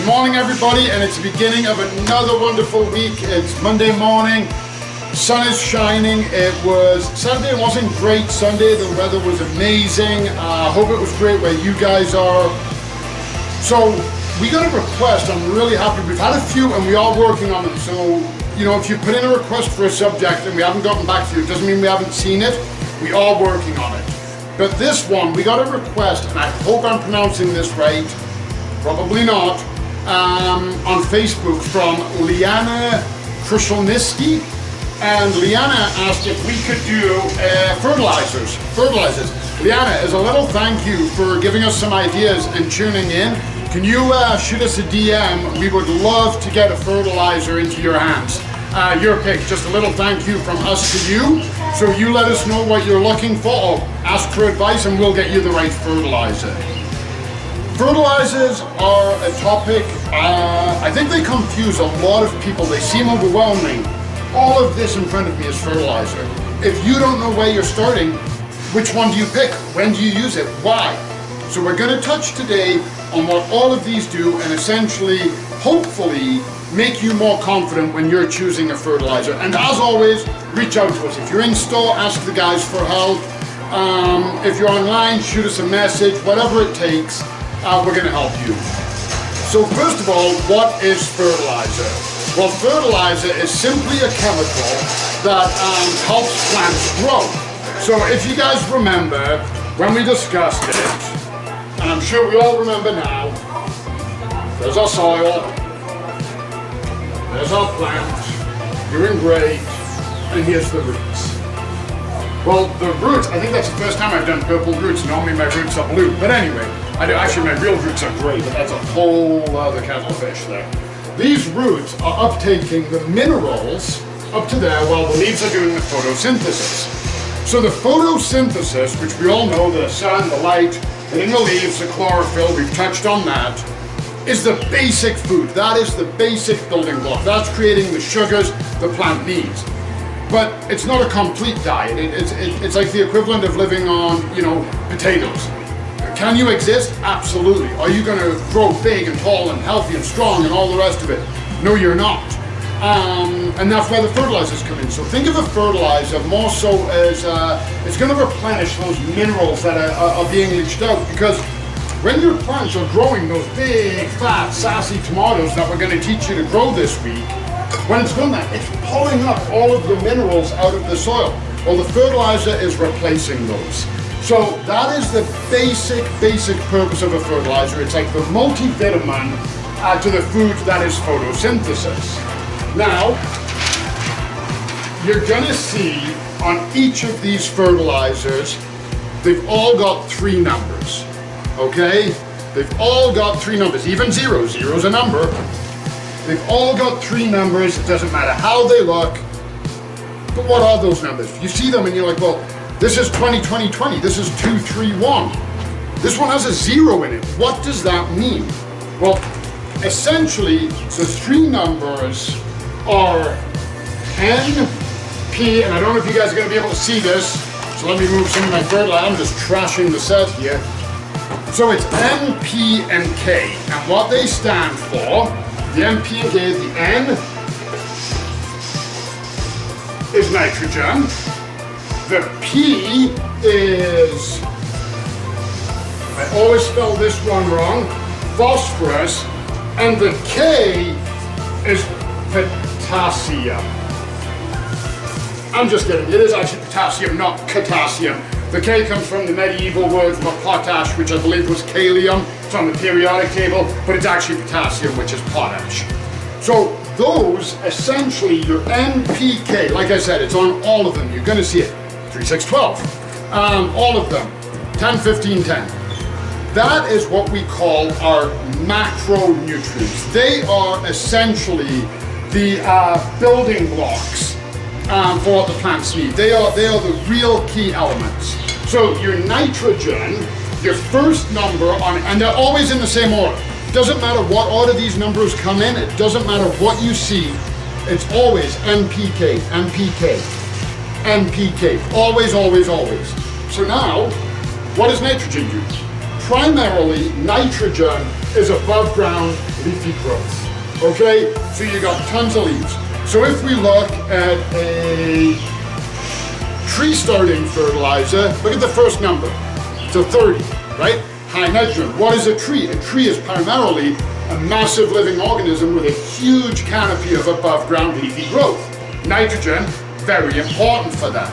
morning, everybody, and it's the beginning of another wonderful week. It's Monday morning, sun is shining. Saturday wasn't great. Sunday, the weather was amazing. I hope it was great where you guys are. So we got a request. I'm really happy. We've had a few and we are working on them. So, you know, if you put in a request for a subject and we haven't gotten back to you, it doesn't mean we haven't seen it. We are working on it. But this one, we got a request, and I hope I'm pronouncing this right, probably not, on Facebook from Liana Krushelniski. And Liana asked if we could do fertilizers. Liana, as a little thank you for giving us some ideas and tuning in, can you shoot us a DM? We would love to get a fertilizer into your hands. Your pick, just a little thank you from us to you. So you let us know what you're looking for, or ask for advice and we'll get you the right fertilizer. Fertilizers are a topic, I think they confuse a lot of people. They seem overwhelming. All of this in front of me is fertilizer. If you don't know where you're starting, which one do you pick? When do you use it? Why? So we're going to touch today on what all of these do and essentially, hopefully, make you more confident when you're choosing a fertilizer. And as always, reach out to us. If you're in store, ask the guys for help. If you're online, shoot us a message, whatever it takes, we're gonna help you. So first of all, what is fertilizer? Well, fertilizer is simply a chemical that helps plants grow. So if you guys remember, when we discussed it, and I'm sure we all remember now, there's our soil, there's our plant, doing great, and here's the roots. Well, the roots, I think that's the first time I've done purple roots. Normally my roots are blue, but anyway, actually my real roots are gray, but that's a whole other kettle of fish there. These roots are uptaking the minerals up to there while the leaves are doing the photosynthesis. So the photosynthesis, which we all know, the sun, the light, and in the leaves, the chlorophyll, we've touched on that, is the basic food. That is the basic building block. That's creating the sugars the plant needs. But it's not a complete diet. It's like the equivalent of living on, you know, potatoes. Can you exist? Absolutely. Are you going to grow big and tall and healthy and strong and all the rest of it? No, you're not. And that's where the fertilizers come in. So think of a fertilizer more so as it's going to replenish those minerals that are being leached out, because when your plants are growing those big, fat, sassy tomatoes that we're going to teach you to grow this week, when it's done that, it's pulling up all of the minerals out of the soil. Well, the fertilizer is replacing those. So that is the basic purpose of a fertilizer. It's like the multivitamin to the food that is photosynthesis. Now, you're going to see on each of these fertilizers, they've all got 3 numbers. Okay? They've all got 3 numbers, even zero. Zero's a number. They've all got 3 numbers. It doesn't matter how they look. But what are those numbers? You see them and you're like, well, this is 20-20-20. This is 2-3-1. This one has a 0 in it. What does that mean? Well, essentially, the 3 numbers are N, P, and I don't know if you guys are going to be able to see this, so let me move some of my fertilizer. I'm just trashing the set here. So it's N, P, and K, and what they stand for, the N, P, and K, the N is nitrogen, the P is, I always spell this one wrong, phosphorus, and the K is potassium. I'm just kidding, it is actually potassium, not potassium. The K comes from the medieval word for potash, which I believe was kalium. It's on the periodic table, but it's actually potassium, which is potash. So those, essentially, your NPK, like I said, it's on all of them. You're going to see it. 3, 6, 12. All of them. 10, 15, 10. That is what we call our macronutrients. They are essentially the building blocks for what the plants need. They are the real key elements. So your nitrogen, your first number on, and they're always in the same order. It doesn't matter what order these numbers come in, it doesn't matter what you see, it's always NPK, NPK, NPK, always, always, always. So now, what does nitrogen do? Primarily, nitrogen is above ground leafy growth. Okay, so you got tons of leaves. So if we look at a tree starting fertilizer, look at the first number. So 30, right? High nitrogen. What is a tree? A tree is primarily a massive living organism with a huge canopy of above ground leafy growth. Nitrogen, very important for that.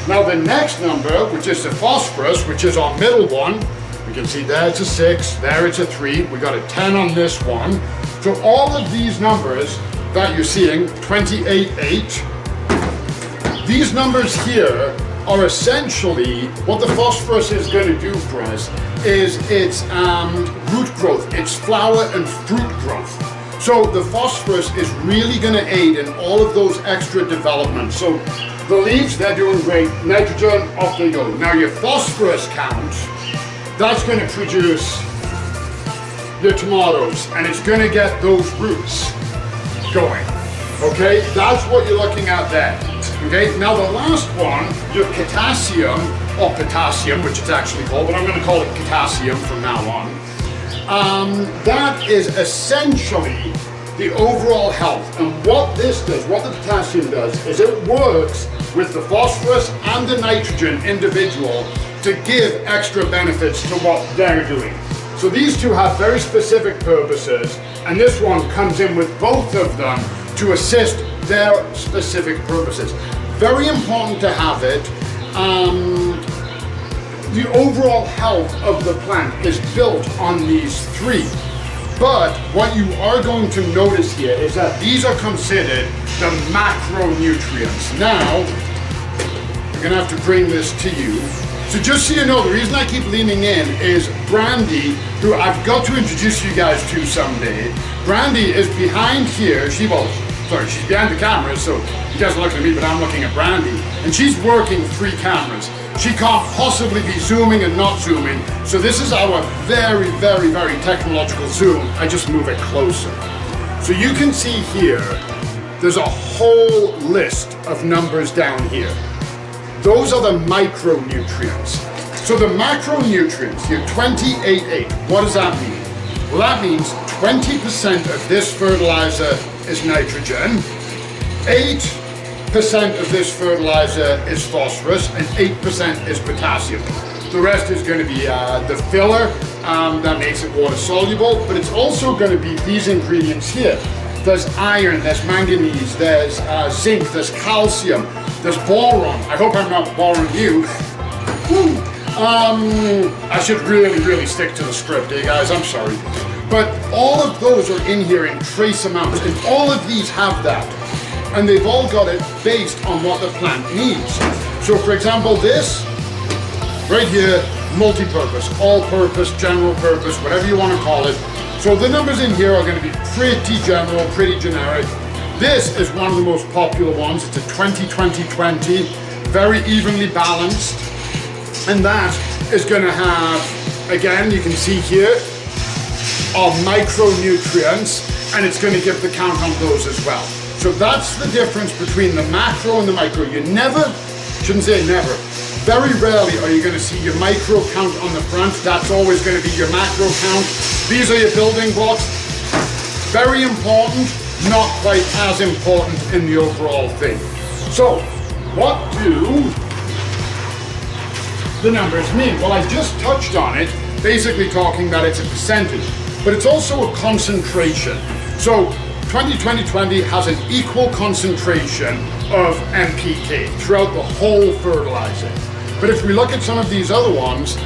Now the next number, which is the phosphorus, which is our middle one, we can see there it's a 6, there it's a 3, we got a 10 on this one. So all of these numbers that you're seeing, 28, 8, these numbers here are essentially what the phosphorus is going to do for us is its root growth, its flower and fruit growth. So the phosphorus is really going to aid in all of those extra developments. So the leaves, they're doing great. Nitrogen, off they go. Now your phosphorus count, that's going to produce your tomatoes and it's going to get those roots going. Okay, that's what you're looking at there. Okay, now the last one, your potassium, or potassium, which it's actually called, but I'm going to call it potassium from now on. That is essentially the overall health. And what this does, what the potassium does, is it works with the phosphorus and the nitrogen individual to give extra benefits to what they're doing. So these two have very specific purposes, and this one comes in with both of them to assist their specific purposes. Very important to have it. The overall health of the plant is built on these three. But what you are going to notice here is that these are considered the macronutrients. Now, we're gonna have to bring this to you. So just so you know, the reason I keep leaning in is Brandy, who I've got to introduce you guys to someday. Brandy is behind here. She's behind the cameras, so you guys are looking at me, but I'm looking at Brandy. And she's working 3 cameras. She can't possibly be zooming and not zooming. So this is our very, very, very technological zoom. I just move it closer. So you can see here, there's a whole list of numbers down here. Those are the micronutrients. So the macronutrients, your 28.8, what does that mean? Well, that means 20% of this fertilizer is nitrogen, 8% of this fertilizer is phosphorus, and 8% is potassium. The rest is going to be the filler that makes it water soluble, but it's also going to be these ingredients here. There's iron, there's manganese, there's zinc, there's calcium, there's boron. I hope I'm not boring you. I should really, really stick to the script, guys? I'm sorry. But all of those are in here in trace amounts, and all of these have that. And they've all got it based on what the plant needs. So for example, this, right here, multi-purpose, all-purpose, general purpose, whatever you want to call it. So the numbers in here are going to be pretty general, pretty generic. This is one of the most popular ones. It's a 20-20-20, very evenly balanced. And that is going to have, again, you can see here, our micronutrients, and it's going to give the count on those as well. So that's the difference between the macro and the micro. You never, shouldn't say never, very rarely are you going to see your micro count on the front. That's always going to be your macro count. These are your building blocks. Very important, not quite as important in the overall thing. So, what do the numbers mean? Well, I just touched on it, basically talking that it's a percentage, but it's also a concentration. So 20-20-20 has an equal concentration of NPK throughout the whole fertilizer. But if we look at some of these other ones,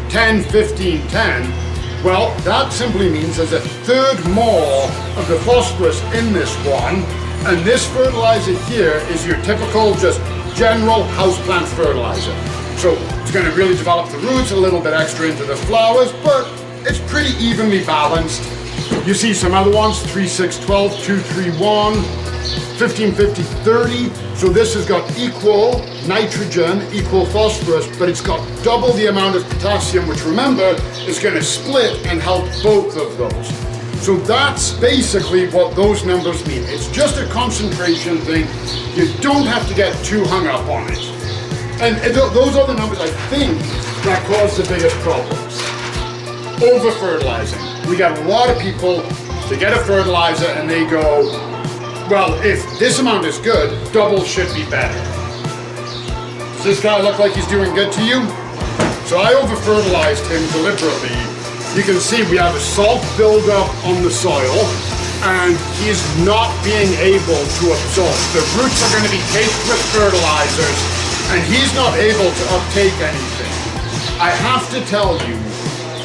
10, 15, 10, well, that simply means there's a third more of the phosphorus in this one, and this fertilizer here is your typical just general houseplant fertilizer. So it's going to really develop the roots, a little bit extra into the flowers, but it's pretty evenly balanced. You see some other ones, 3, 6, 12, 2, 3, 1, 15, 50, 30. So this has got equal nitrogen, equal phosphorus, but it's got double the amount of potassium, which remember, is going to split and help both of those. So that's basically what those numbers mean. It's just a concentration thing. You don't have to get too hung up on it. And those are the numbers, I think, that cause the biggest problems. over-fertilizing. We got a lot of people to get a fertilizer and they go, well, if this amount is good, double should be better. Does this guy look like he's doing good to you? So I over-fertilized him deliberately. You can see we have a salt buildup on the soil and he's not being able to absorb. The roots are going to be caked with fertilizers and he's not able to uptake anything. I have to tell you,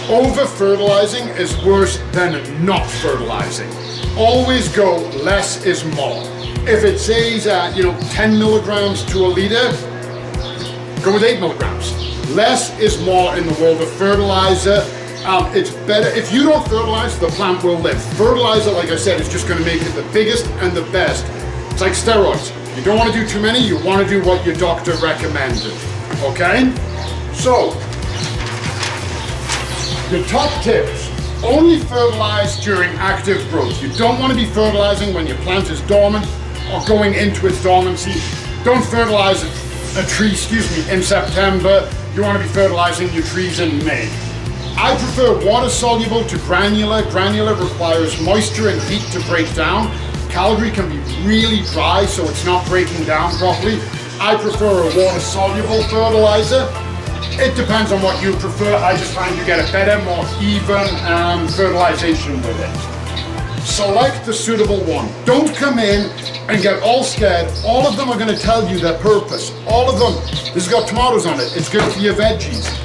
over-fertilizing is worse than not fertilizing. Always go less is more. If it says 10 milligrams to a liter, go with 8 milligrams. Less is more in the world of fertilizer. It's better, if you don't fertilize, the plant will live. Fertilizer, like I said, is just going to make it the biggest and the best. It's like steroids. You don't want to do too many, you want to do what your doctor recommended. Okay? So, your top tips. Only fertilize during active growth. You don't want to be fertilizing when your plant is dormant or going into its dormancy. Don't fertilize a tree, in September. You want to be fertilizing your trees in May. I prefer water-soluble to granular. Granular requires moisture and heat to break down. Calgary can be really dry, so it's not breaking down properly. I prefer a water-soluble fertilizer. It depends on what you prefer. I just find you get a better, more even fertilization with it. Select the suitable one. Don't come in and get all scared. All of them are going to tell you their purpose. All of them. This has got tomatoes on it. It's good for your veggies.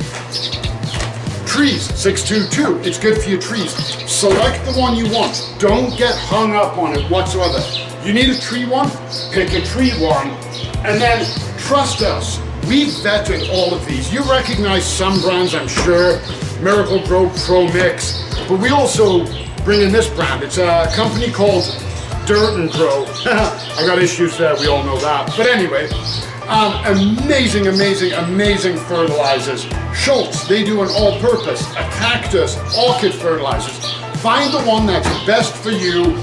Trees, 622. It's good for your trees. Select the one you want. Don't get hung up on it whatsoever. You need a tree one? Pick a tree one. And then trust us. We've vetted all of these. You recognize some brands, I'm sure. Miracle Grow, Pro Mix. But we also bring in this brand. It's a company called Dirt and Grow. I got issues there, we all know that. But anyway, amazing, amazing, amazing fertilizers. Schultz, they do an all-purpose. A Cactus, orchid fertilizers. Find the one that's best for you.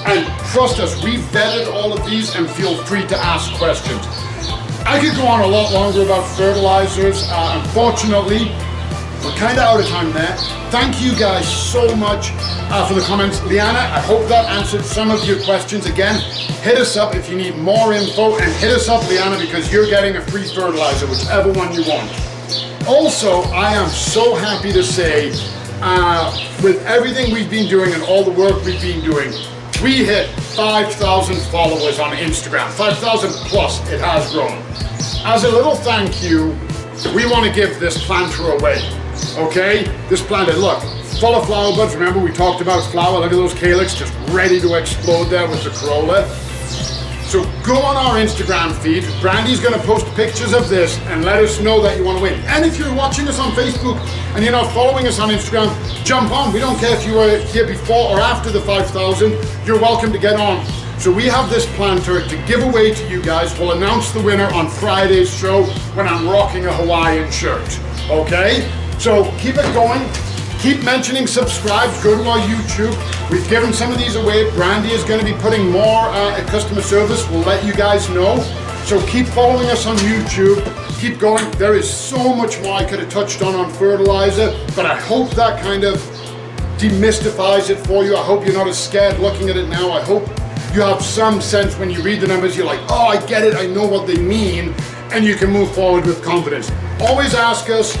And trust us, we've vetted all of these and feel free to ask questions. I could go on a lot longer about fertilizers. Unfortunately, we're kind of out of time there. Thank you guys so much for the comments. Liana, I hope that answered some of your questions. Again, hit us up if you need more info, and hit us up, Liana, because you're getting a free fertilizer, whichever one you want. Also, I am so happy to say, with everything we've been doing and all the work we've been doing, we hit 5,000 followers on Instagram. 5,000 plus, it has grown. As a little thank you, we want to give this planter away, okay? This planter, look, full of flower buds. Remember we talked about flower, look at those calyx just ready to explode there with the corolla. So go on our Instagram feed. Brandy's gonna post pictures of this and let us know that you wanna win. And if you're watching us on Facebook and you're not following us on Instagram, jump on. We don't care if you were here before or after the 5,000, you're welcome to get on. So we have this planter to give away to you guys. We'll announce the winner on Friday's show when I'm rocking a Hawaiian shirt, okay? So keep it going. Keep mentioning subscribe, go to our YouTube. We've given some of these away. Brandy is going to be putting more at customer service. We'll let you guys know. So keep following us on YouTube. Keep going. There is so much more I could have touched on fertilizer, but I hope that kind of demystifies it for you. I hope you're not as scared looking at it now. I hope you have some sense when you read the numbers, you're like, oh, I get it, I know what they mean, and you can move forward with confidence. Always ask us.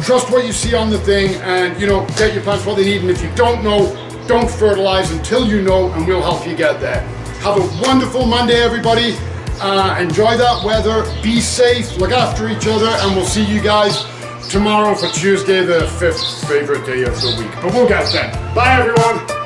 Trust what you see on the thing, and get your plants what they need. And if you don't know, don't fertilize until you know, and we'll help you get there. Have a wonderful Monday, everybody. Enjoy that weather. Be safe. Look after each other, and we'll see you guys tomorrow for Tuesday, the 5th favorite day of the week. But we'll get there. Bye, everyone.